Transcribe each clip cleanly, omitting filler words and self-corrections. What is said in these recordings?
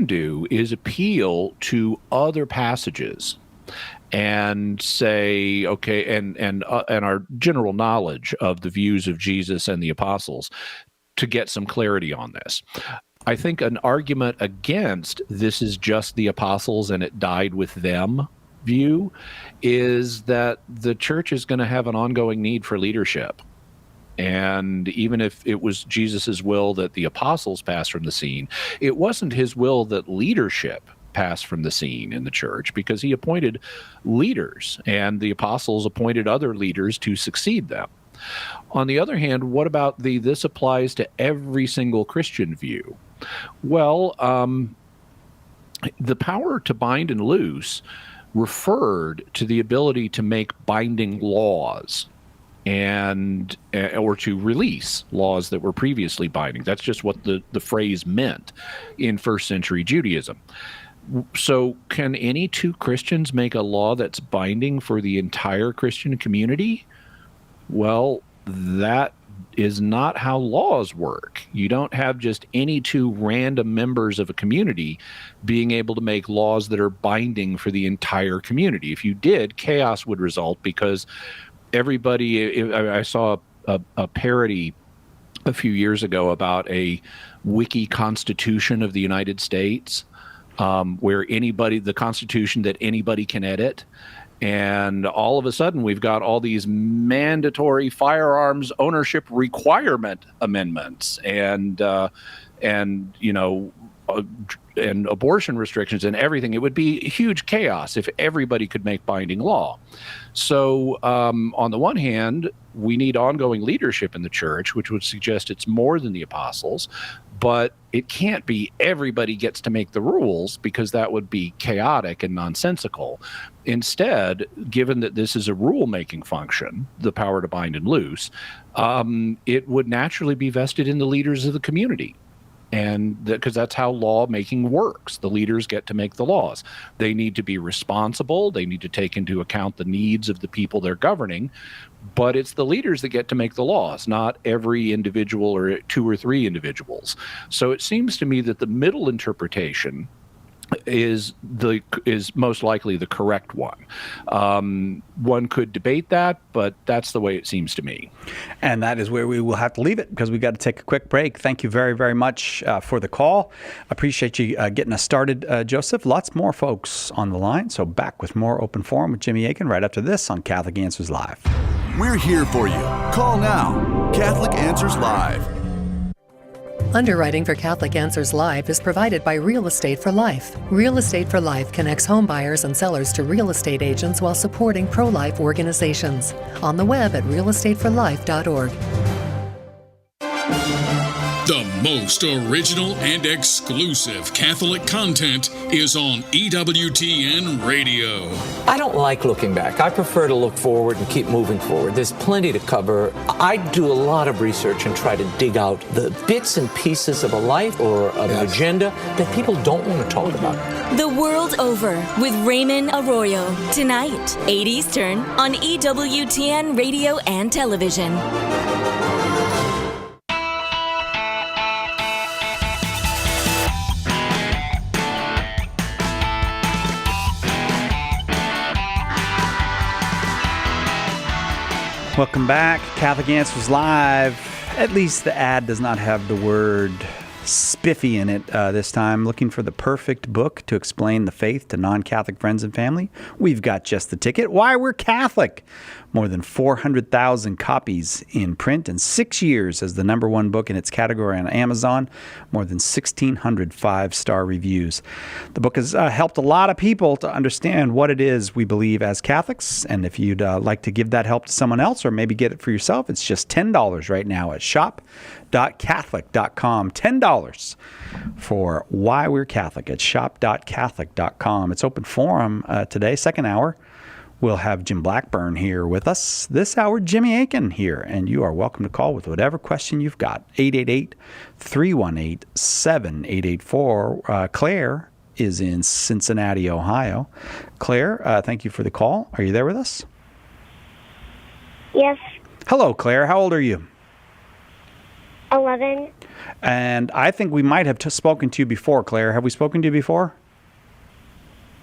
do is appeal to other passages and say, okay, and our general knowledge of the views of Jesus and the apostles to get some clarity on this. I think an argument against this is just the apostles and it died with them view is that the church is going to have an ongoing need for leadership. And even if it was Jesus's will that the apostles pass from the scene, it wasn't his will that leadership pass from the scene in the church, because he appointed leaders and the apostles appointed other leaders to succeed them. On the other hand, what about this applies to every single Christian view? Well, the power to bind and loose referred to the ability to make binding laws and or to release laws that were previously binding. That's just what the phrase meant in first century Judaism. So can any two Christians make a law that's binding for the entire Christian community? Well, that is not how laws work. You don't have just any two random members of a community being able to make laws that are binding for the entire community. If you did, chaos would result, because everybody, I saw a parody a few years ago about a wiki constitution of the United States, where the constitution that anybody can edit. And all of a sudden, we've got all these mandatory firearms ownership requirement amendments, and abortion restrictions and everything. It would be huge chaos if everybody could make binding law. So, on the one hand, we need ongoing leadership in the church, which would suggest it's more than the apostles. But it can't be everybody gets to make the rules, because that would be chaotic and nonsensical. Instead, given that this is a rule-making function, the power to bind and loose, it would naturally be vested in the leaders of the community. And because that's how lawmaking works. The leaders get to make the laws. They need to be responsible. They need to take into account the needs of the people they're governing. But it's the leaders that get to make the laws, not every individual or two or three individuals. So it seems to me that the middle interpretation is most likely the correct one. One could debate that, but that's the way it seems to me. And that is where we will have to leave it, because we've got to take a quick break. Thank you very, very much for the call. Appreciate you getting us started, Joseph. Lots more folks on the line, so back with more Open Forum with Jimmy Akin right after this on Catholic Answers Live. We're here for you. Call now. Catholic Answers Live. Underwriting for Catholic Answers Live is provided by Real Estate for Life. Real Estate for Life connects home buyers and sellers to real estate agents while supporting pro-life organizations. On the web at realestateforlife.org. The most original and exclusive Catholic content is on EWTN Radio. I don't like looking back. I prefer to look forward and keep moving forward. There's plenty to cover. I do a lot of research and try to dig out the bits and pieces of a life or of an agenda that people don't want to talk about. The World Over with Raymond Arroyo. Tonight, 8 Eastern on EWTN Radio and Television. Welcome back. Catholic Answers Live. At least the ad does not have the word spiffy in it this time. Looking for the perfect book to explain the faith to non-Catholic friends and family? We've got just the ticket. Why We're Catholic. More than 400,000 copies in print and 6 years as the #1 book in its category on Amazon. More than 1,600 5-star reviews. The book has helped a lot of people to understand what it is we believe as Catholics. And if you'd like to give that help to someone else or maybe get it for yourself, it's just $10 right now at shop.catholic.com. $10 for Why We're Catholic at shop.catholic.com. It's open forum today, second hour. We'll have Jim Blackburn here with us. This hour, Jimmy Akin here, and you are welcome to call with whatever question you've got. 888-318-7884. Claire is in Cincinnati, Ohio. Claire, thank you for the call. Are you there with us? Yes. Hello, Claire. How old are you? 11. And I think we might have spoken to you before, Claire. Have we spoken to you before?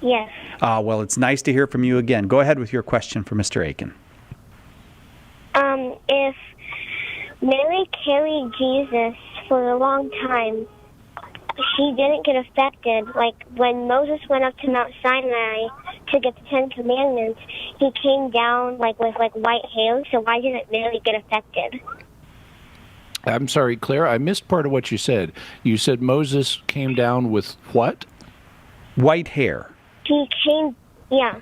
Yes. Well, it's nice to hear from you again. Go ahead with your question for Mr. Aiken. If Mary carried Jesus for a long time, she didn't get affected. Like, when Moses went up to Mount Sinai to get the Ten Commandments, he came down, like, with, like, white hair, so why didn't Mary get affected? I'm sorry, Claire, I missed part of what you said. You said Moses came down with what? White hair. He came, yeah.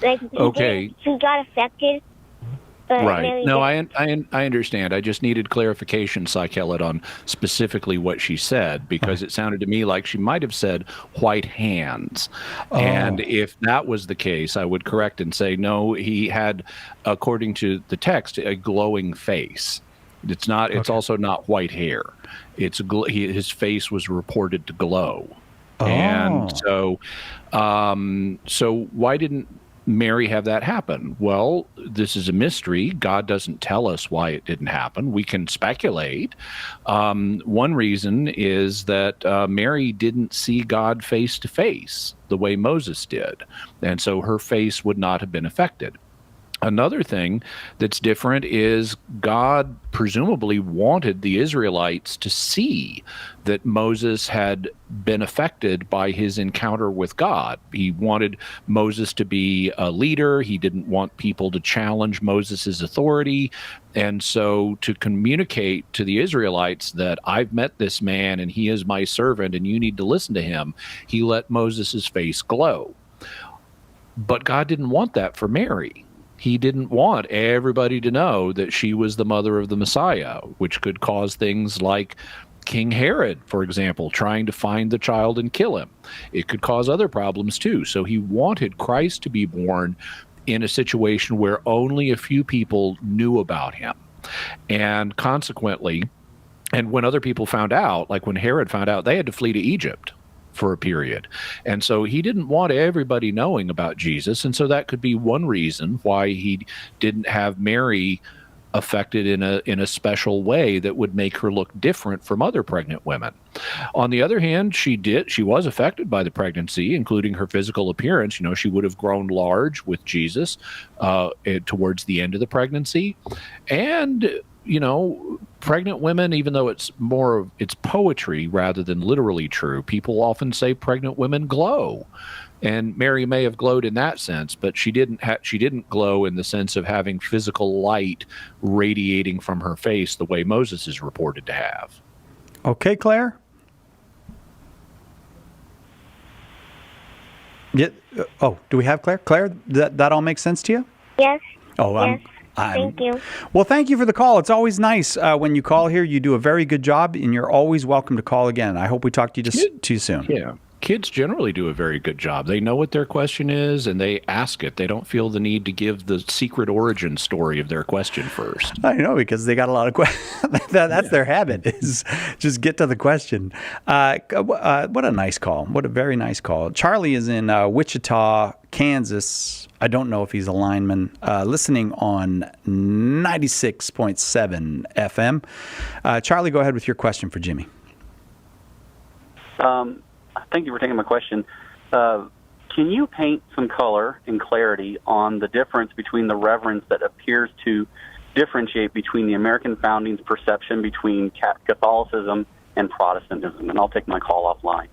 Like, he got affected. But right. No, I understand. I just needed clarification, Cykellet, on specifically what she said, because it sounded to me like she might have said white hands. Oh. And if that was the case, I would correct and say, no, he had, according to the text, a glowing face. It's not. It's also not white hair. It's his face was reported to glow. Oh. And so why didn't Mary have that happen? Well, this is a mystery. God doesn't tell us why it didn't happen. We can speculate. One reason is that Mary didn't see God face to face the way Moses did, and so her face would not have been affected. Another thing that's different is God presumably wanted the Israelites to see that Moses had been affected by his encounter with God. He wanted Moses to be a leader. He didn't want people to challenge Moses' authority. And so to communicate to the Israelites that I've met this man and he is my servant and you need to listen to him, he let Moses' face glow. But God didn't want that for Mary. He didn't want everybody to know that she was the mother of the Messiah, which could cause things like King Herod, for example, trying to find the child and kill him. It could cause other problems too. So he wanted Christ to be born in a situation where only a few people knew about him. And consequently, and when other people found out, like when Herod found out, they had to flee to Egypt for a period. And so he didn't want everybody knowing about Jesus. And so that could be one reason why he didn't have Mary affected in a special way that would make her look different from other pregnant women. On the other hand, she was affected by the pregnancy, including her physical appearance. You know, she would have grown large with Jesus towards the end of the pregnancy. And you know, pregnant women, even though it's poetry rather than literally true, people often say pregnant women glow. And Mary may have glowed in that sense, but she didn't glow in the sense of having physical light radiating from her face the way Moses is reported to have. Okay, Claire? Yeah. Oh, do we have Claire? Claire, that all makes sense to you? Yes. Oh, yes. Thank you. Well, thank you for the call. It's always nice when you call here. You do a very good job, and you're always welcome to call again. I hope we talk to you too soon. Yeah. Kids generally do a very good job. They know what their question is, and they ask it. They don't feel the need to give the secret origin story of their question first. I know, because they got a lot of questions. That's their habit, is just get to the question. What a nice call. What a very nice call. Charlie is in Wichita, Kansas. I don't know if he's a lineman, listening on 96.7 FM. Charlie, go ahead with your question for Jimmy. Thank you for taking my question. Can you paint some color and clarity on the difference between the reverence that appears to differentiate between the American founding's perception between Catholicism and Protestantism? And I'll take my call offline.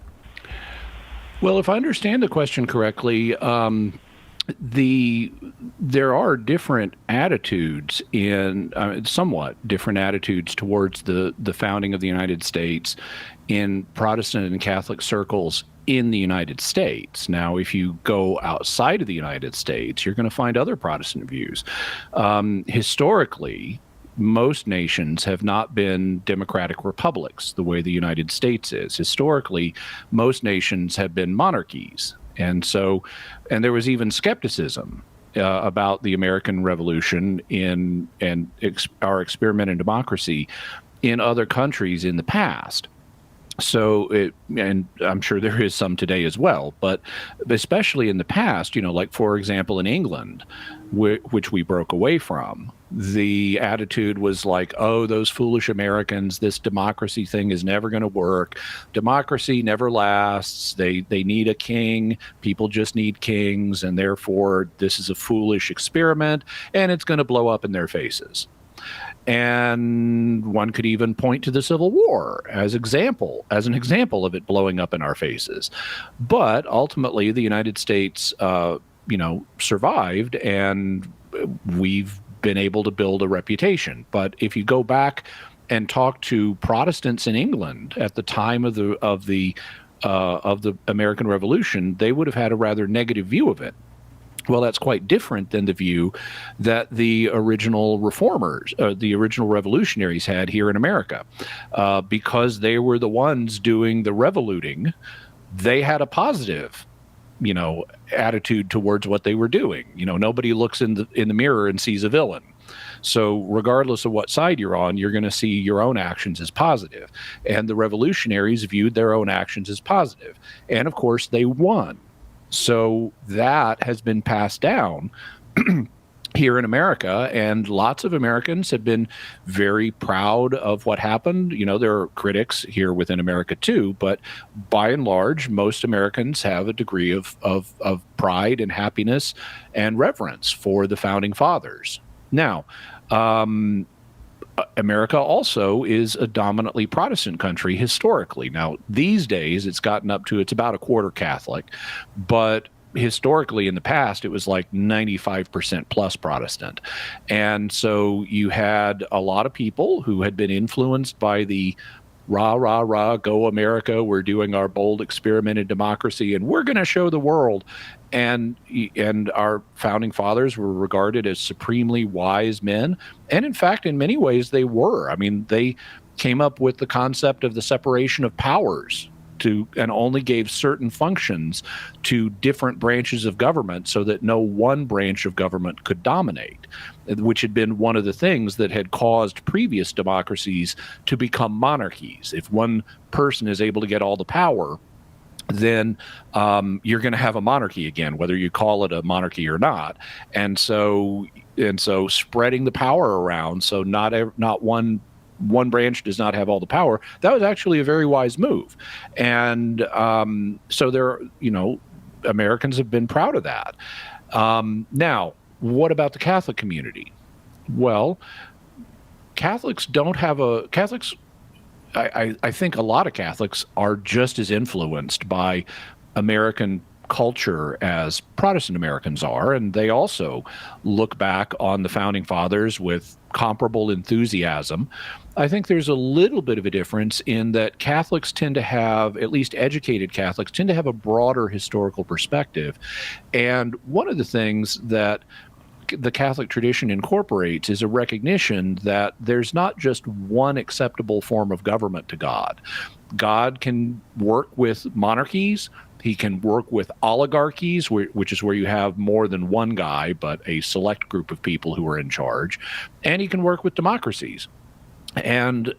Well, if I understand the question correctly, there are different attitudes somewhat different attitudes towards the founding of the United States in Protestant and Catholic circles in the United States. Now, if you go outside of the United States, you're going to find other Protestant views. Historically, most nations have not been democratic republics the way the United States is. Historically, most nations have been monarchies. And there was even skepticism about the American Revolution and our experiment in democracy in other countries in the past. So and I'm sure there is some today as well, but especially in the past, like, for example, in England, which we broke away from, the attitude was like, oh, those foolish Americans, this democracy thing is never going to work. Democracy never lasts. They need a king. People just need kings. And therefore, this is a foolish experiment and it's going to blow up in their faces. And one could even point to the Civil War as an example of it blowing up in our faces. But ultimately, the United States, survived, and we've been able to build a reputation. But if you go back and talk to Protestants in England at the time of the American Revolution, they would have had a rather negative view of it. Well, that's quite different than the view that the original reformers, the original revolutionaries had here in America. Because they were the ones doing the revoluting, they had a positive, attitude towards what they were doing. Nobody looks in the mirror and sees a villain. So regardless of what side you're on, you're going to see your own actions as positive. And the revolutionaries viewed their own actions as positive. And of course, they won. So that has been passed down here in America, and lots of Americans have been very proud of what happened. There are critics here within America too, but by and large, most Americans have a degree of pride and happiness and reverence for the founding fathers. Now, America also is a dominantly Protestant country historically. Now, these days, it's about a quarter Catholic, but historically in the past, it was like 95% plus Protestant. And so you had a lot of people who had been influenced by the rah, rah, rah, go America, we're doing our bold experiment in democracy, and we're going to show the world. And our founding fathers were regarded as supremely wise men. And in fact, in many ways, they were. I mean, they came up with the concept of the separation of powers and only gave certain functions to different branches of government so that no one branch of government could dominate, which had been one of the things that had caused previous democracies to become monarchies. If one person is able to get all the power, then you're going to have a monarchy again, whether you call it a monarchy or not. And so spreading the power around, so not one branch does not have all the power. That was actually a very wise move. And so Americans have been proud of that. Now, what about the Catholic community? Well, Catholics I think a lot of Catholics are just as influenced by American culture as Protestant Americans are, and they also look back on the founding fathers with comparable enthusiasm. I think there's a little bit of a difference in that Catholics tend to have, at least educated Catholics, tend to have a broader historical perspective. And one of the things that the Catholic tradition incorporates is a recognition that there's not just one acceptable form of government to God. God can work with monarchies. He can work with oligarchies, which is where you have more than one guy, but a select group of people who are in charge. And he can work with democracies. And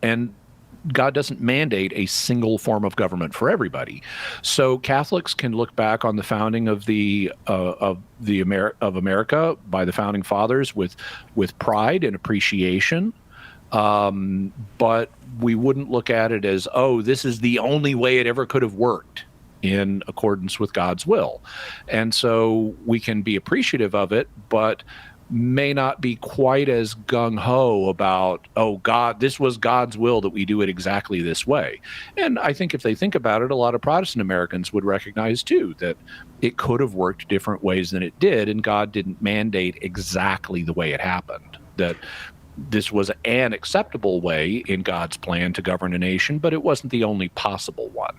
God doesn't mandate a single form of government for everybody. So Catholics can look back on the founding of America by the founding fathers with pride and appreciation. But we wouldn't look at it as, oh, this is the only way it ever could have worked in accordance with God's will. And so we can be appreciative of it, but may not be quite as gung-ho about, oh, God, this was God's will that we do it exactly this way. And I think if they think about it, a lot of Protestant Americans would recognize, too, that it could have worked different ways than it did, and God didn't mandate exactly the way it happened, that this was an acceptable way in God's plan to govern a nation, but it wasn't the only possible one.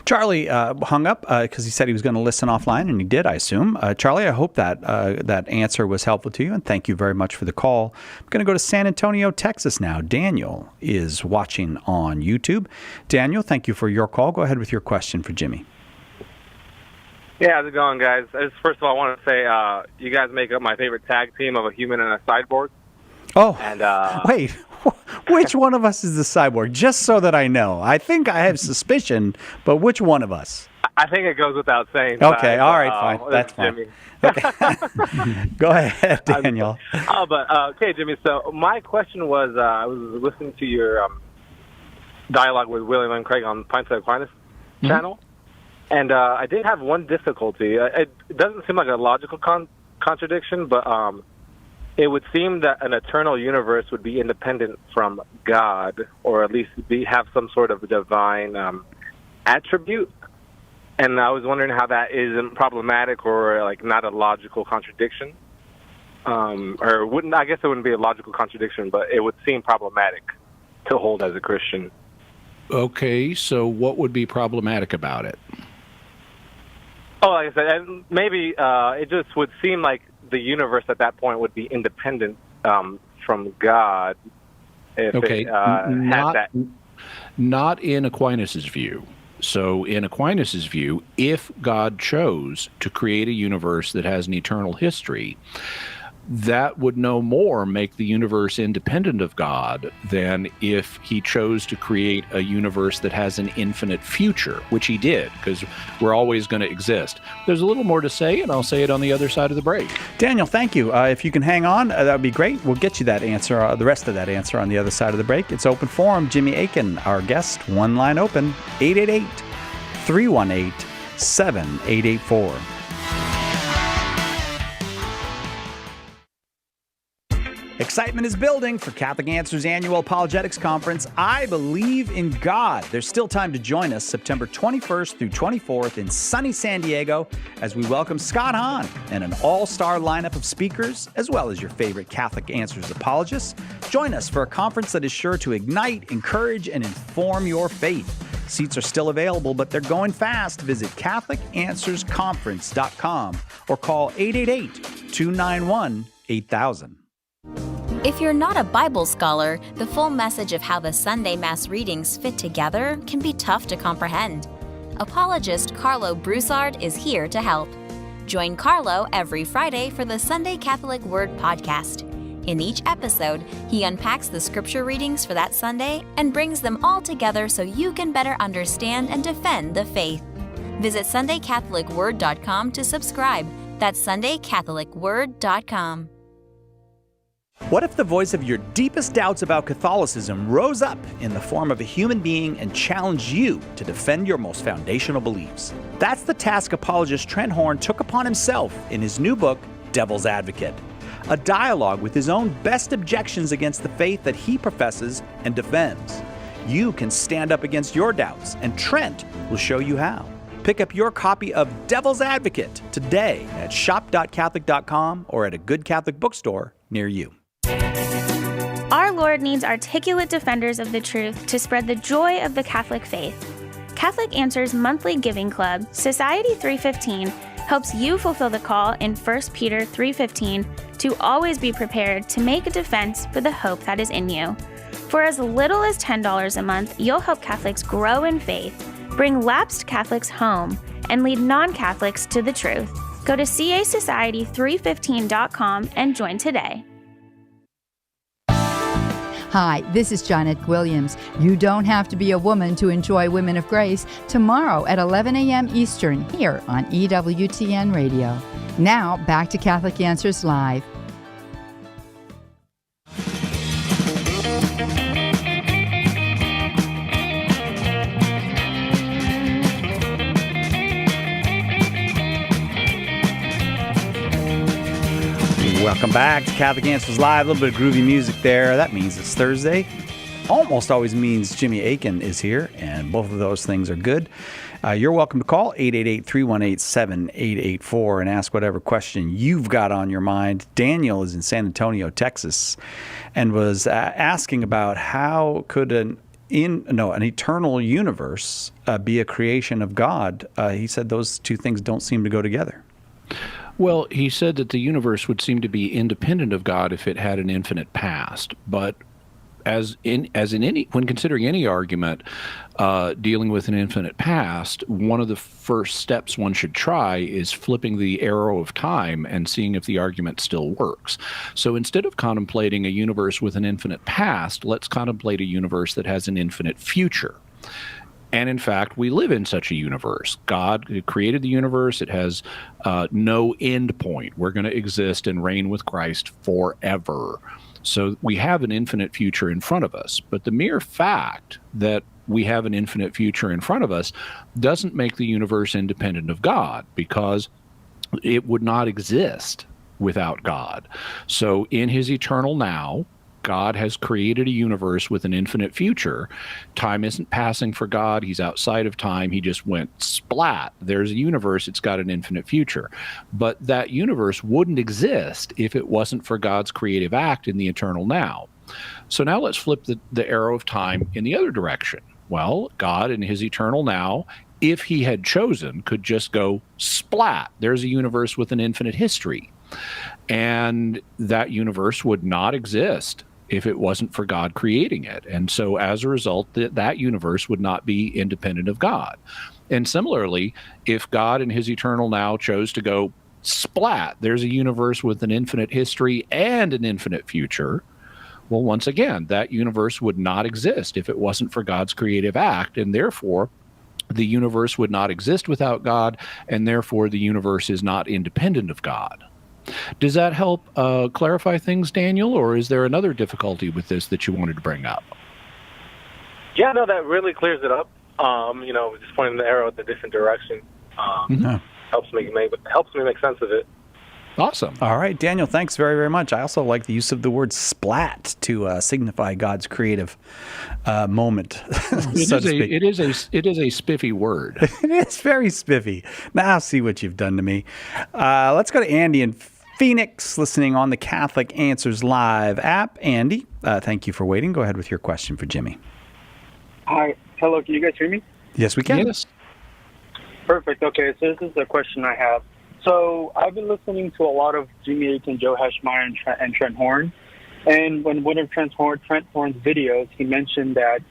Charlie hung up because he said he was going to listen offline, and he did, I assume. Charlie, I hope that that answer was helpful to you, and thank you very much for the call. I'm going to go to San Antonio, Texas now. Daniel is watching on YouTube. Daniel, thank you for your call. Go ahead with your question for Jimmy. Yeah, how's it going, guys? First of all, I want to say you guys make up my favorite tag team of a human and a cyborg. Oh, and wait, Which one of us is the cyborg? Just so that I know. I think I have suspicion, but which one of us? I think it goes without saying. Okay, all right, fine. That's fine. Jimmy. Okay. Go ahead, Daniel. Okay, Jimmy. So my question was, I was listening to your dialogue with William and Craig on Pints of Aquinas channel, and I did have one difficulty. It doesn't seem like a logical contradiction, but it would seem that an eternal universe would be independent from God, or at least have some sort of divine attribute. And I was wondering how that isn't problematic or like not a logical contradiction, or wouldn't. I guess it wouldn't be a logical contradiction, but it would seem problematic to hold as a Christian. Okay, so what would be problematic about it? Oh, like I said, and maybe it just would seem like the universe at that point would be independent from God. If Okay, it had that. Not in Aquinas' view. So in Aquinas' view, if God chose to create a universe that has an eternal history, that would no more make the universe independent of God than if he chose to create a universe that has an infinite future, which he did, because we're always going to exist. There's a little more to say, and I'll say it on the other side of the break. Daniel, thank you. If you can hang on, that would be great. We'll get you that answer, the rest of that answer on the other side of the break. It's open forum. Jimmy Akin, our guest, one line open, 888-318-7884. Excitement is building for Catholic Answers annual apologetics conference, I Believe in God. There's still time to join us September 21st through 24th in sunny San Diego as we welcome Scott Hahn and an all-star lineup of speakers, as well as your favorite Catholic Answers apologists. Join us for a conference that is sure to ignite, encourage, and inform your faith. Seats are still available, but they're going fast. Visit CatholicAnswersConference.com or call 888-291-8000. If you're not a Bible scholar, the full message of how the Sunday Mass readings fit together can be tough to comprehend. Apologist Carlo Broussard is here to help. Join Carlo every Friday for the Sunday Catholic Word podcast. In each episode, he unpacks the scripture readings for that Sunday and brings them all together so you can better understand and defend the faith. Visit SundayCatholicWord.com to subscribe. That's SundayCatholicWord.com. What if the voice of your deepest doubts about Catholicism rose up in the form of a human being and challenged you to defend your most foundational beliefs? That's the task apologist Trent Horn took upon himself in his new book, Devil's Advocate, a dialogue with his own best objections against the faith that he professes and defends. You can stand up against your doubts, and Trent will show you how. Pick up your copy of Devil's Advocate today at shop.catholic.com or at a good Catholic bookstore near you. Our Lord needs articulate defenders of the truth to spread the joy of the Catholic faith. Catholic Answers monthly giving club, Society 315, helps you fulfill the call in 1 Peter 3:15 to always be prepared to make a defense for the hope that is in you. For as little as $10 a month, you'll help Catholics grow in faith, bring lapsed Catholics home, and lead non-Catholics to the truth. Go to casociety315.com and join today. Hi, this is Janet Williams. You don't have to be a woman to enjoy Women of Grace tomorrow at 11 a.m. Eastern here on EWTN Radio. Now, back to Catholic Answers Live. Welcome back to Catholic Answers Live. A little bit of groovy music there. That means it's Thursday. Almost always means Jimmy Akin is here, and both of those things are good. You're welcome to call 888-318-7884 and ask whatever question you've got on your mind. Daniel is in San Antonio, Texas, and was asking about how could an eternal universe be a creation of God. He said those two things don't seem to go together. Well, he said that the universe would seem to be independent of God if it had an infinite past. But when considering any argument dealing with an infinite past, one of the first steps one should try is flipping the arrow of time and seeing if the argument still works. So instead of contemplating a universe with an infinite past, let's contemplate a universe that has an infinite future. And in fact, we live in such a universe. God created the universe. It has no end point. We're going to exist and reign with Christ forever. So we have an infinite future in front of us. But the mere fact that we have an infinite future in front of us doesn't make the universe independent of God, because it would not exist without God. So in his eternal now, God has created a universe with an infinite future. Time isn't passing for God. He's outside of time. He just went splat. There's a universe. It's got an infinite future. But that universe wouldn't exist if it wasn't for God's creative act in the eternal now. So now let's flip the arrow of time in the other direction. Well, God in his eternal now, if he had chosen, could just go splat. There's a universe with an infinite history. And that universe would not exist if it wasn't for God creating it. And so as a result, that universe would not be independent of God. And similarly, if God in his eternal now chose to go splat, there's a universe with an infinite history and an infinite future. Well, once again, that universe would not exist if it wasn't for God's creative act, and therefore the universe would not exist without God, and therefore the universe is not independent of God. Does that help clarify things, Daniel, or is there another difficulty with this that you wanted to bring up? Yeah, no, that really clears it up. Just pointing the arrow in a different direction helps me make sense of it. Awesome. All right, Daniel, thanks very, very much. I also like the use of the word splat to signify God's creative moment. It is a spiffy word. It is very spiffy. Now I'll see what you've done to me. Let's go to Andy in Phoenix, listening on the Catholic Answers Live app. Andy, thank you for waiting. Go ahead with your question for Jimmy. Hi. Hello, can you guys hear me? Yes, we can. Yes. Perfect. Okay, so this is the question I have. So I've been listening to a lot of Jimmy Akin, Joe Heschmeyer, and Trent Horn. And when one of Trent Horn's videos, he mentioned that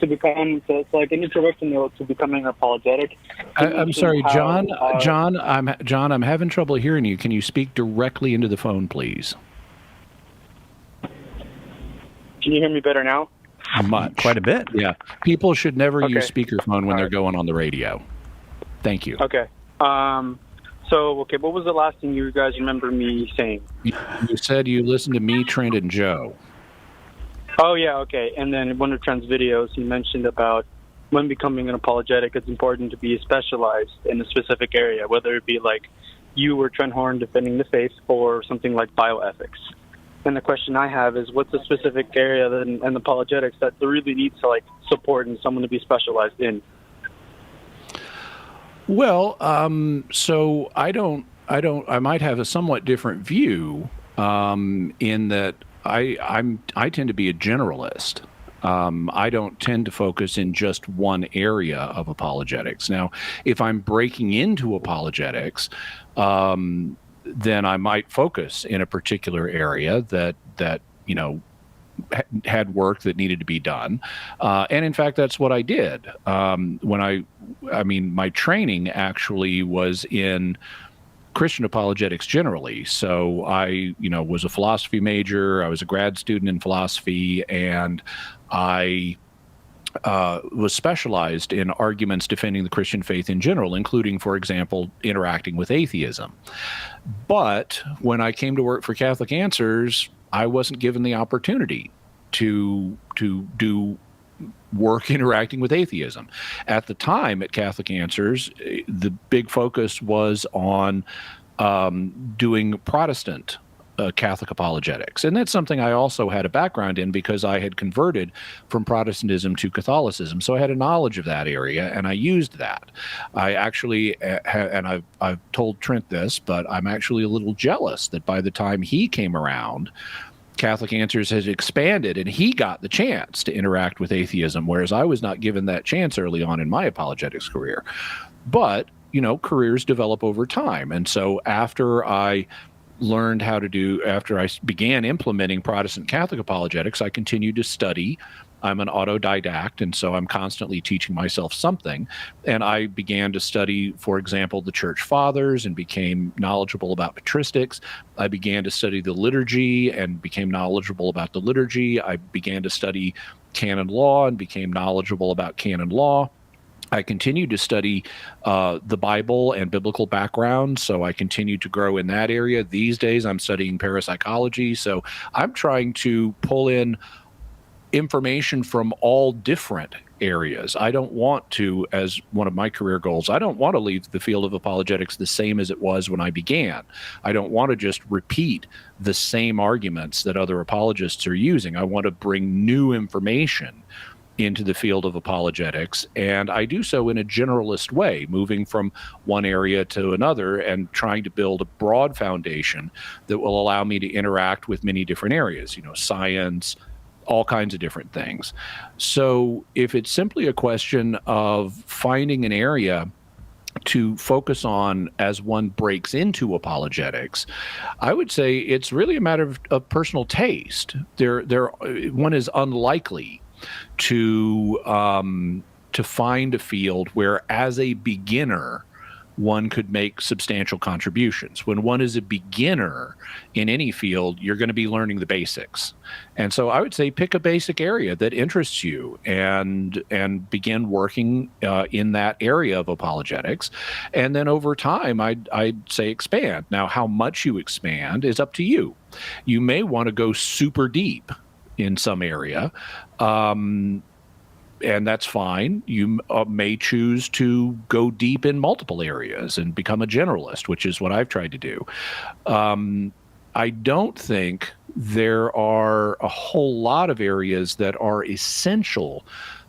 so it's like an introduction to becoming an apologetic. I'm sorry, John. John, I'm having trouble hearing you. Can you speak directly into the phone, please? Can you hear me better now? Much. Quite a bit. Yeah. People should never use speakerphone when they're going on the radio. Thank you. Okay. What was the last thing you guys remember me saying? You said you listened to me, Trent, and Joe. Oh, yeah, okay. And then in one of Trent's videos, he mentioned about when becoming an apologetic, it's important to be specialized in a specific area, whether it be like you or Trent Horn defending the faith or something like bioethics. And the question I have is, what's a specific area in apologetics that really needs to support and someone to be specialized in? Well, so I might have a somewhat different view in that I tend to be a generalist. I don't tend to focus in just one area of apologetics. Now, if I'm breaking into apologetics, then I might focus in a particular area that had work that needed to be done. And in fact, that's what I did. My training actually was in Christian apologetics generally. So I, was a philosophy major. I was a grad student in philosophy, and I was specialized in arguments defending the Christian faith in general, including, for example, interacting with atheism. But when I came to work for Catholic Answers, I wasn't given the opportunity to do work interacting with atheism. At the time at Catholic Answers, the big focus was on doing Protestant Catholic apologetics. And that's something I also had a background in because I had converted from Protestantism to Catholicism. So I had a knowledge of that area, and I used that. I actually, and I've told Trent this, but I'm actually a little jealous that by the time he came around, Catholic Answers has expanded and he got the chance to interact with atheism, whereas I was not given that chance early on in my apologetics career. But, careers develop over time. And so after I learned how to do, after I began implementing Protestant Catholic apologetics, I continued to study. I'm an autodidact, and so I'm constantly teaching myself something. And I began to study, for example, the Church Fathers and became knowledgeable about patristics. I began to study the liturgy and became knowledgeable about the liturgy. I began to study canon law and became knowledgeable about canon law. I continued to study the Bible and biblical background, so I continued to grow in that area. These days, I'm studying parapsychology, so I'm trying to pull in information from all different areas. I don't want to, as one of my career goals, I don't want to leave the field of apologetics the same as it was when I began. I don't want to just repeat the same arguments that other apologists are using. I want to bring new information into the field of apologetics, and I do so in a generalist way, moving from one area to another and trying to build a broad foundation that will allow me to interact with many different areas, science, all kinds of different things. So if it's simply a question of finding an area to focus on as one breaks into apologetics, I would say it's really a matter of personal taste. One is unlikely to find a field where, as a beginner, one could make substantial contributions. When one is a beginner in any field, you're going to be learning the basics. And so I would say pick a basic area that interests you and begin working in that area of apologetics. And then over time, I'd say expand. Now, how much you expand is up to you. You may want to go super deep in some area, and that's fine. You may choose to go deep in multiple areas and become a generalist, which is what I've tried to do. I don't think there are a whole lot of areas that are essential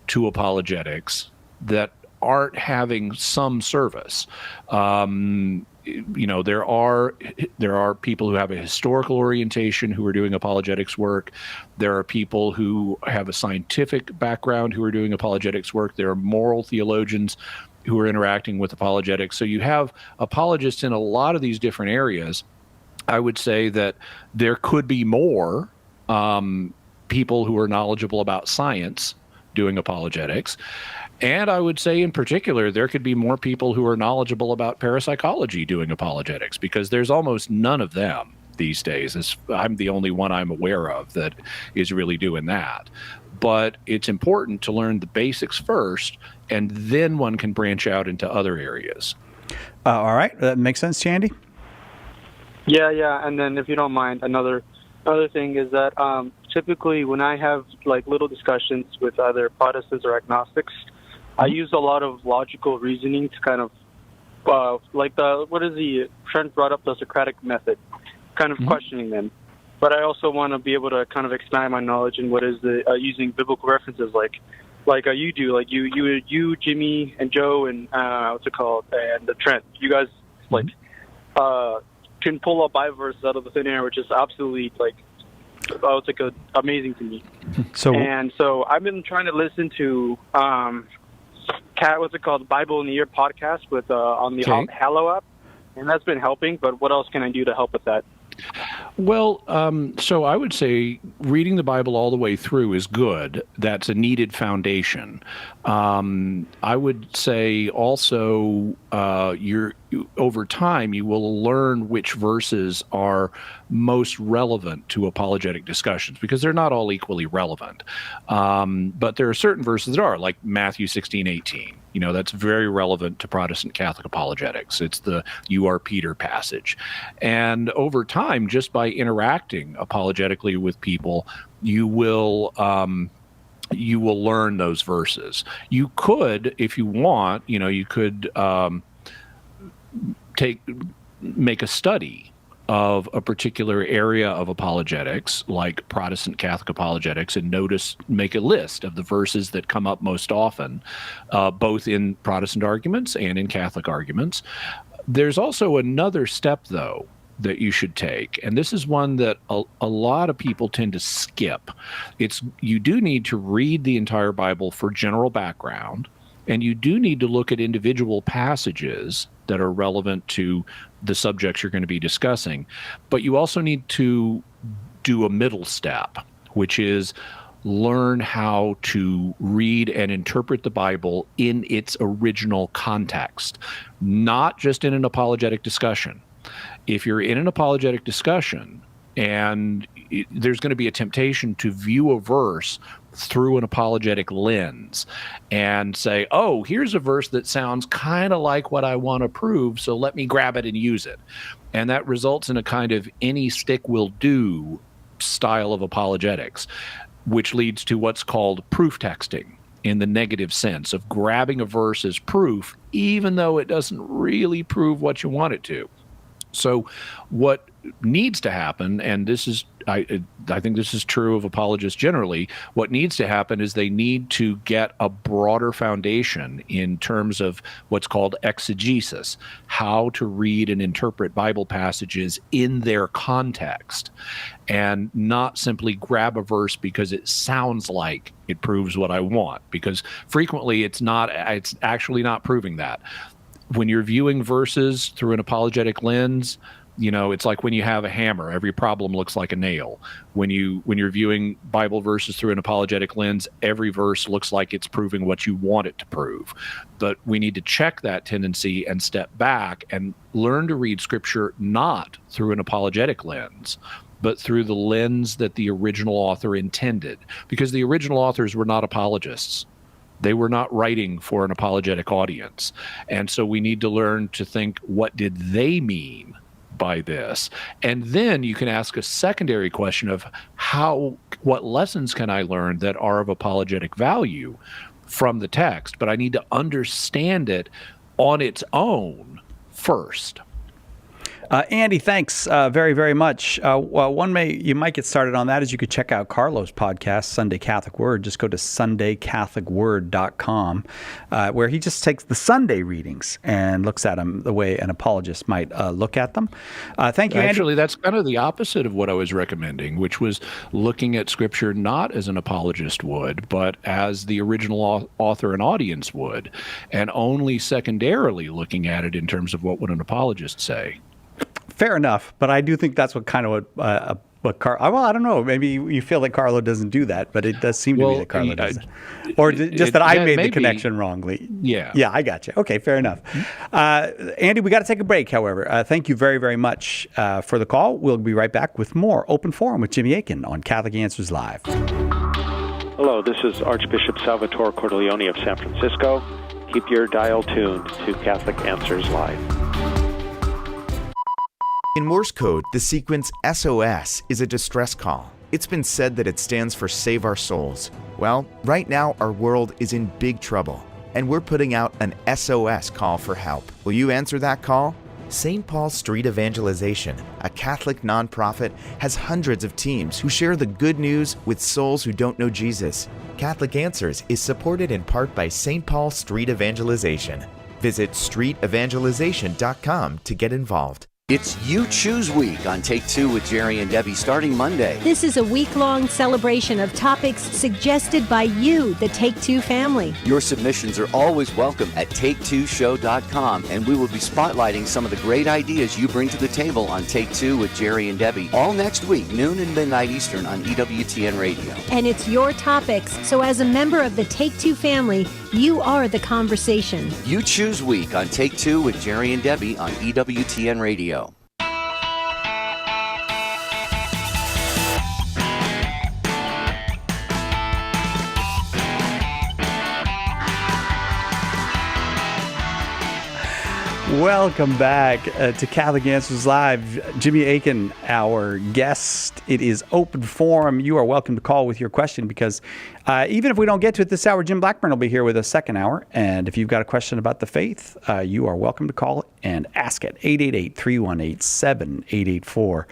to apologetics that aren't having some service. There are people who have a historical orientation who are doing apologetics work. There are people who have a scientific background who are doing apologetics work. There are moral theologians who are interacting with apologetics. So you have apologists in a lot of these different areas. I would say that there could be more people who are knowledgeable about science doing apologetics. And I would say in particular, there could be more people who are knowledgeable about parapsychology doing apologetics, because there's almost none of them these days. I'm the only one I'm aware of that is really doing that. But it's important to learn the basics first, and then one can branch out into other areas. All right. That makes sense, Chandy? Yeah. And then if you don't mind, another thing is that typically when I have little discussions with either Protestants or agnostics, I use a lot of logical reasoning to kind of, Trent brought up the Socratic method, kind of questioning them. But I also want to be able to kind of expand my knowledge in what is using biblical references like you do, you, Jimmy, and Joe, and and Trent. You guys can pull up Bible verses out of the thin air, which is absolutely amazing to me. So I've been trying to listen to Bible in the Ear podcast with on the Hallow app, and that's been helping. But what else can I do to help with that? Well, so I would say reading the Bible all the way through is good. That's a needed foundation. I would say also over time you will learn which verses are most relevant to apologetic discussions, because they're not all equally relevant. But there are certain verses that are, like Matthew 16:18. That's very relevant to Protestant Catholic apologetics. It's the "You are Peter" passage. And over time, just by interacting apologetically with people, you will learn those verses. You could, if you want, you could make a study of a particular area of apologetics, like Protestant Catholic apologetics, and make a list of the verses that come up most often, both in Protestant arguments and in Catholic arguments. There's also another step, though, that you should take, and this is one that a lot of people tend to skip. You do need to read the entire Bible for general background, and you do need to look at individual passages that are relevant to the subjects you're going to be discussing. But you also need to do a middle step, which is learn how to read and interpret the Bible in its original context, not just in an apologetic discussion. If you're in an apologetic discussion and there's going to be a temptation to view a verse through an apologetic lens and say, oh, here's a verse that sounds kind of like what I want to prove, so let me grab it and use it. And that results in a kind of any stick will do style of apologetics, which leads to what's called proof texting, in the negative sense of grabbing a verse as proof, even though it doesn't really prove what you want it to. So what needs to happen, and this is, I think this is true of apologists generally, what needs to happen is they need to get a broader foundation in terms of what's called exegesis, how to read and interpret Bible passages in their context, and not simply grab a verse because it sounds like it proves what I want, because frequently it's actually not proving that. When you're viewing verses through an apologetic lens, it's like when you have a hammer, every problem looks like a nail. When you're viewing Bible verses through an apologetic lens, every verse looks like it's proving what you want it to prove. But we need to check that tendency and step back and learn to read Scripture not through an apologetic lens, but through the lens that the original author intended. Because the original authors were not apologists. They were not writing for an apologetic audience. And so we need to learn to think, what did they mean by this? And then you can ask a secondary question of what lessons can I learn that are of apologetic value from the text? But I need to understand it on its own first. Andy, thanks very, very much. You might get started on that is you could check out Carlo's podcast, Sunday Catholic Word. Just go to sundaycatholicword.com, where he just takes the Sunday readings and looks at them the way an apologist might look at them. Thank you, Andy. Actually, that's kind of the opposite of what I was recommending, which was looking at Scripture not as an apologist would, but as the original author and audience would, and only secondarily looking at it in terms of what would an apologist say. Fair enough, but I do think that's what Carlo. Well, I don't know. Maybe you feel that Carlo doesn't do that, but it does seem to be that Carlo does it. Or just that I made the connection wrongly. Yeah. Yeah, I got you. Okay, fair enough. Andy, we got to take a break, however. Thank you very, very much for the call. We'll be right back with more Open Forum with Jimmy Akin on Catholic Answers Live. Hello, this is Archbishop Salvatore Cordileone of San Francisco. Keep your dial tuned to Catholic Answers Live. In Morse code, the sequence SOS is a distress call. It's been said that it stands for Save Our Souls. Well, right now our world is in big trouble, and we're putting out an SOS call for help. Will you answer that call? St. Paul Street Evangelization, a Catholic nonprofit, has hundreds of teams who share the good news with souls who don't know Jesus. Catholic Answers is supported in part by St. Paul Street Evangelization. Visit streetevangelization.com to get involved. It's You Choose Week on Take Two with Jerry and Debbie starting Monday. This is a week-long celebration of topics suggested by you, the Take Two family. Your submissions are always welcome at take2show.com, and we will be spotlighting some of the great ideas you bring to the table on Take Two with Jerry and Debbie all next week, noon and midnight Eastern on EWTN Radio. And it's your topics, so as a member of the Take Two family, you are the conversation. You Choose Week on Take Two with Jerry and Debbie on EWTN Radio. Welcome back to Catholic Answers Live. Jimmy Akin, our guest. It is open forum. You are welcome to call with your question because even if we don't get to it this hour, Jim Blackburn will be here with us second hour. And if you've got a question about the faith, you are welcome to call and ask it. 888-318-7884.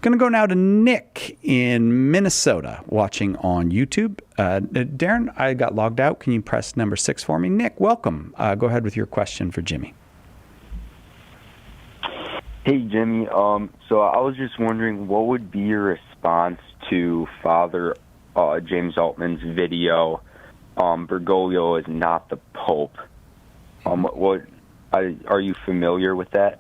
Going to go now to Nick in Minnesota watching on YouTube. Darren, I got logged out. Can you press number 6 for me? Nick, welcome. Go ahead with your question for Jimmy. Hey, Jimmy. So I was just wondering, what would be your response to Father James Altman's video, Bergoglio is not the Pope? I Are you familiar with that?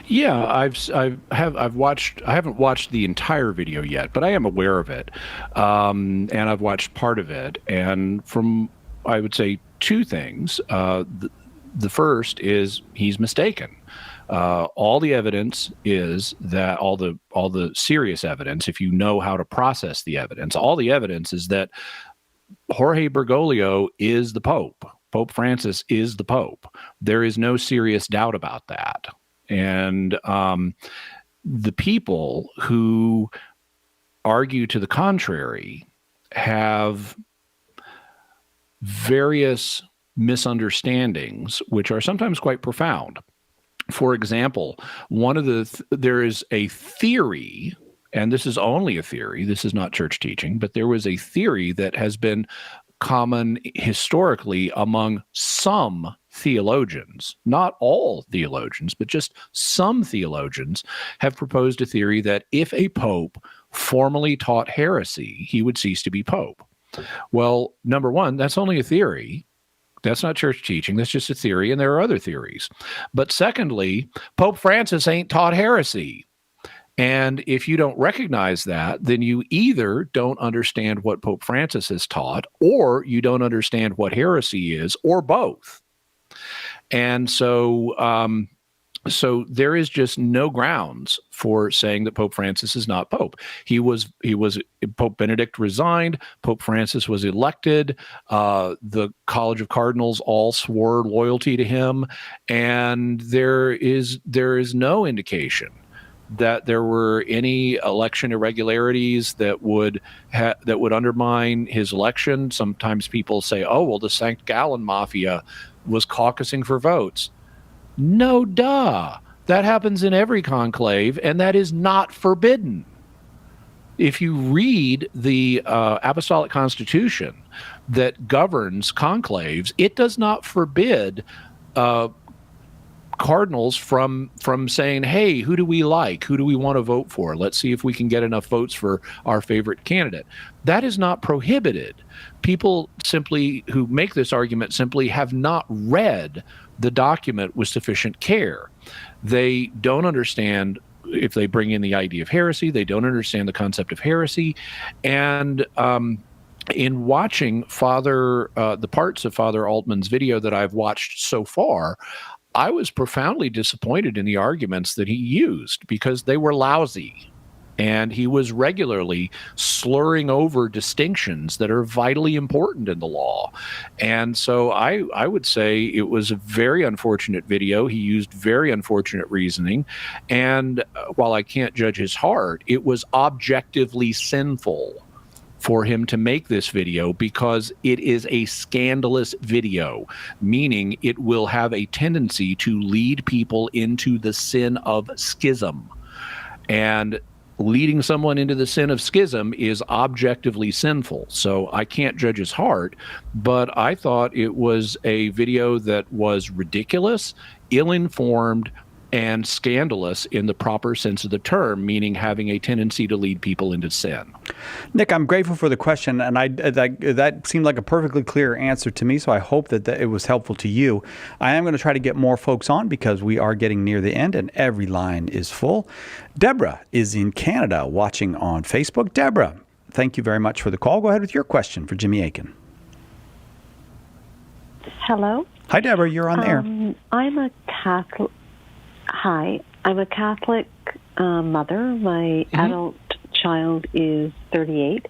Yeah, I've watched. I haven't watched the entire video yet, but I am aware of it, and I've watched part of it. And from, I would say, two things. The first is he's mistaken. All the evidence is that all the serious evidence, if you know how to process the evidence, all the evidence is that Jorge Bergoglio is the Pope. Pope Francis is the Pope. There is no serious doubt about that. And the people who argue to the contrary have various misunderstandings, which are sometimes quite profound. For example, there is a theory, and this is only a theory, this is not church teaching, but there was a theory that has been common historically among some theologians, not all theologians, but just some theologians have proposed a theory that if a pope formally taught heresy, he would cease to be pope. Well, number one, that's only a theory. That's not church teaching. That's just a theory, and there are other theories. But secondly, Pope Francis ain't taught heresy. And if you don't recognize that, then you either don't understand what Pope Francis has taught, or you don't understand what heresy is, or both. And so there is just no grounds for saying that Pope Francis is not Pope. Pope Benedict resigned. Pope Francis was elected. The College of Cardinals all swore loyalty to him, and there is no indication that there were any election irregularities that would undermine his election. Sometimes people say, "Oh, well, the St. Gallen Mafia was caucusing for votes." No, duh. That happens in every conclave, and that is not forbidden. If you read the Apostolic Constitution that governs conclaves, it does not forbid cardinals from saying, "Hey, who do we like? Who do we want to vote for? Let's see if we can get enough votes for our favorite candidate." That is not prohibited. People simply who make this argument simply have not read the document with sufficient care. They don't understand, if they bring in the idea of heresy, they don't understand the concept of heresy. And in watching the parts of Father Altman's video that I've watched so far, I was profoundly disappointed in the arguments that he used because they were lousy. And he was regularly slurring over distinctions that are vitally important in the law. And so I would say it was a very unfortunate video. He used very unfortunate reasoning. And while I can't judge his heart, it was objectively sinful for him to make this video because it is a scandalous video, meaning it will have a tendency to lead people into the sin of schism. And leading someone into the sin of schism is objectively sinful. So I can't judge his heart, but I thought it was a video that was ridiculous, ill-informed, and scandalous in the proper sense of the term, meaning having a tendency to lead people into sin. Nick, I'm grateful for the question, and that seemed like a perfectly clear answer to me, so I hope that it was helpful to you. I am going to try to get more folks on because we are getting near the end, and every line is full. Deborah is in Canada watching on Facebook. Deborah, thank you very much for the call. Go ahead with your question for Jimmy Akin. Hello. Hi, Deborah. You're on the air. I'm a Catholic. Hi, I'm a Catholic mother. My adult child is 38.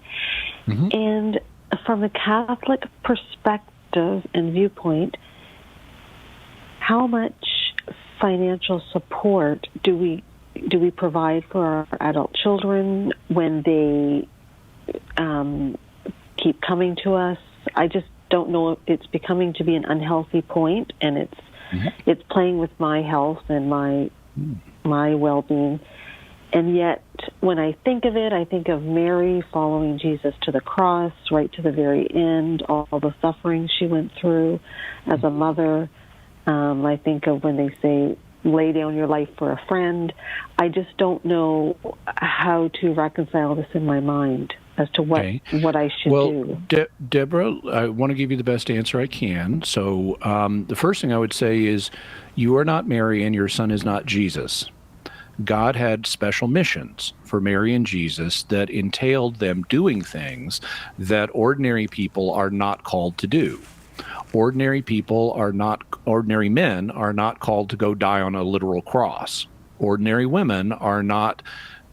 And from a Catholic perspective and viewpoint, how much financial support do we provide for our adult children when they keep coming to us? I just don't know. It's becoming to be an unhealthy point, and it's playing with my health and my well-being. And yet, when I think of it, I think of Mary following Jesus to the cross, right to the very end, all the suffering she went through as a mother. I think of when they say, lay down your life for a friend. I just don't know how to reconcile this in my mind. as to what I should do. Deborah, I want to give you the best answer I can. So the first thing I would say is you are not Mary and your son is not Jesus. God had special missions for Mary and Jesus that entailed them doing things that ordinary people are not called to do. Ordinary men are not called to go die on a literal cross. Ordinary women are not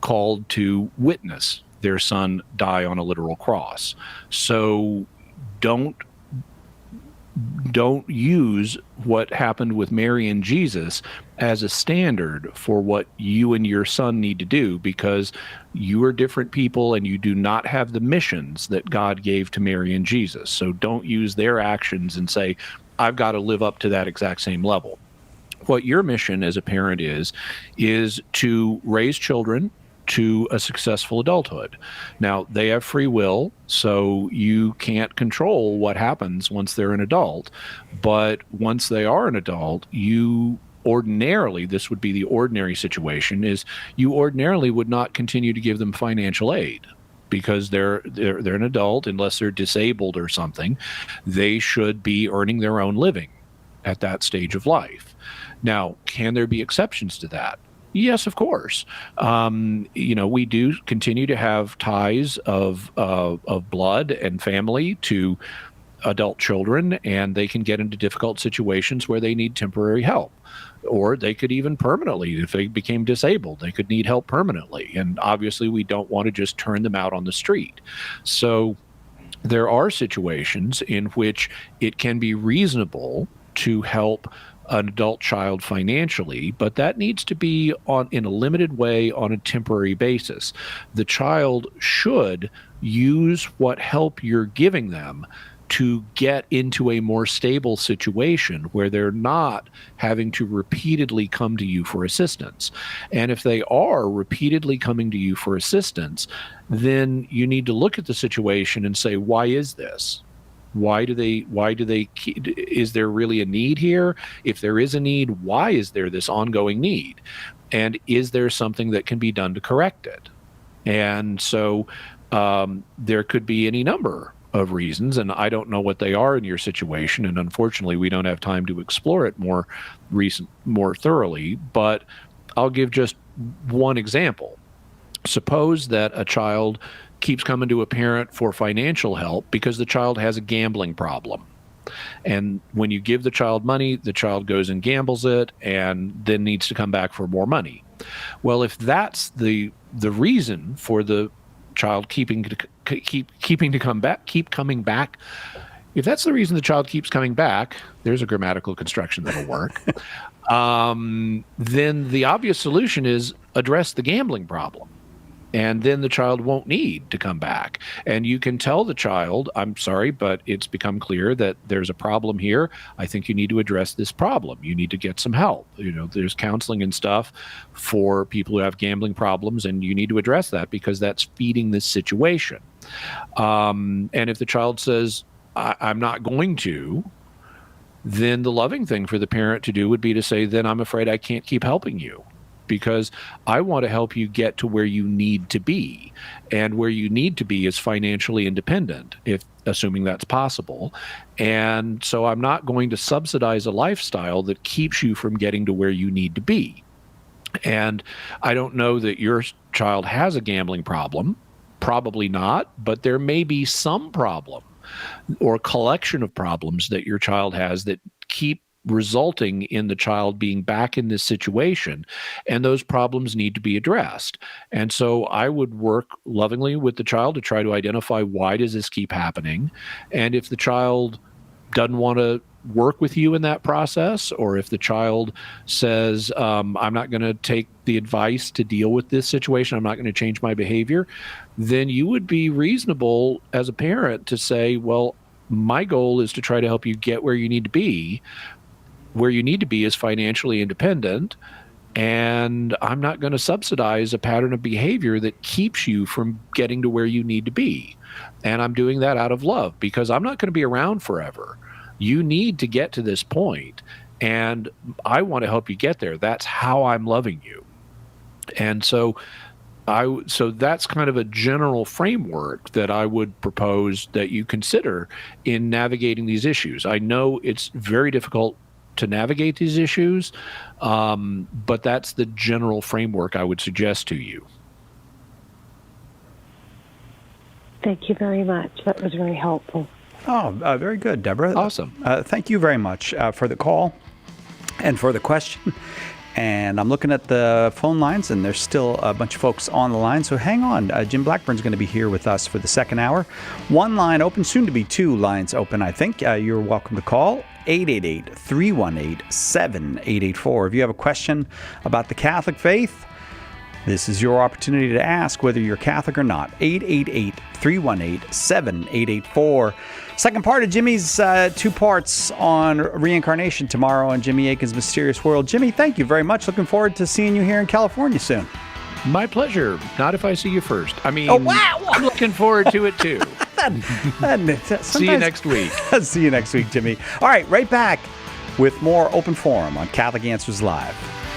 called to witness their son die on a literal cross. So don't use what happened with Mary and Jesus as a standard for what you and your son need to do, because you are different people and you do not have the missions that God gave to Mary and Jesus. So don't use their actions and say, I've got to live up to that exact same level. What your mission as a parent is to raise children to a successful adulthood. Now, they have free will, so you can't control what happens once they're an adult. But once they are an adult, you ordinarily, this would be the ordinary situation, is you ordinarily would not continue to give them financial aid because they're an adult. Unless they're disabled or something, they should be earning their own living at that stage of life. Now, can there be exceptions to that? Yes, of course. We do continue to have ties of blood and family to adult children, and they can get into difficult situations where they need temporary help. Or they could even permanently, if they became disabled, they could need help permanently. And obviously, we don't want to just turn them out on the street. So there are situations in which it can be reasonable to help an adult child financially, but that needs to be in a limited way on a temporary basis. The child should use what help you're giving them to get into a more stable situation where they're not having to repeatedly come to you for assistance. And if they are repeatedly coming to you for assistance, then you need to look at the situation and say, why is this? Is there really a need here? If there is a need, why is there this ongoing need? And is there something that can be done to correct it? And so there could be any number of reasons, and I don't know what they are in your situation, and unfortunately we don't have time to explore it more thoroughly, but I'll give just one example. Suppose that a child keeps coming to a parent for financial help because the child has a gambling problem. And when you give the child money, the child goes and gambles it and then needs to come back for more money. Well, if that's the reason for the child keep coming back, if that's the reason the child keeps coming back, there's a grammatical construction that'll work. Then the obvious solution is address the gambling problem. And then the child won't need to come back. And you can tell the child, I'm sorry, but it's become clear that there's a problem here. I think you need to address this problem. You need to get some help. There's counseling and stuff for people who have gambling problems, and you need to address that because that's feeding this situation. And if the child says, I'm not going to, then the loving thing for the parent to do would be to say, then I'm afraid I can't keep helping you, because I want to help you get to where you need to be. And where you need to be is financially independent, assuming that's possible. And so I'm not going to subsidize a lifestyle that keeps you from getting to where you need to be. And I don't know that your child has a gambling problem. Probably not, but there may be some problem or collection of problems that your child has that keep resulting in the child being back in this situation, and those problems need to be addressed. And so I would work lovingly with the child to try to identify, why does this keep happening? And if the child doesn't want to work with you in that process, or if the child says, I'm not going to take the advice to deal with this situation, I'm not going to change my behavior, then you would be reasonable as a parent to say, well, my goal is to try to help you get where you need to be. Where you need to be is financially independent, and I'm not going to subsidize a pattern of behavior that keeps you from getting to where you need to be. And I'm doing that out of love, because I'm not going to be around forever. You need to get to this point, and I want to help you get there. That's how I'm loving you. And so So that's kind of a general framework that I would propose that you consider in navigating these issues. I know it's very difficult to navigate these issues, but that's the general framework I would suggest to you. Thank you very much. That was very helpful. Oh, very good, Deborah. Awesome. Thank you very much for the call and for the question. And I'm looking at the phone lines, and there's still a bunch of folks on the line. So hang on. Jim Blackburn's going to be here with us for the second hour. One line open, soon to be two lines open, I think. You're welcome to call 888-318-7884. If you have a question about the Catholic faith, this is your opportunity to ask whether you're Catholic or not. 888-318-7884. Second part of Jimmy's 2 parts on reincarnation tomorrow on Jimmy Akin's Mysterious World. Jimmy, thank you very much. Looking forward to seeing you here in California soon. My pleasure. Not if I see you first. I mean, oh, wow. I'm looking forward to it too. See you next week. See you next week, Jimmy. All right, right back with more Open Forum on Catholic Answers Live.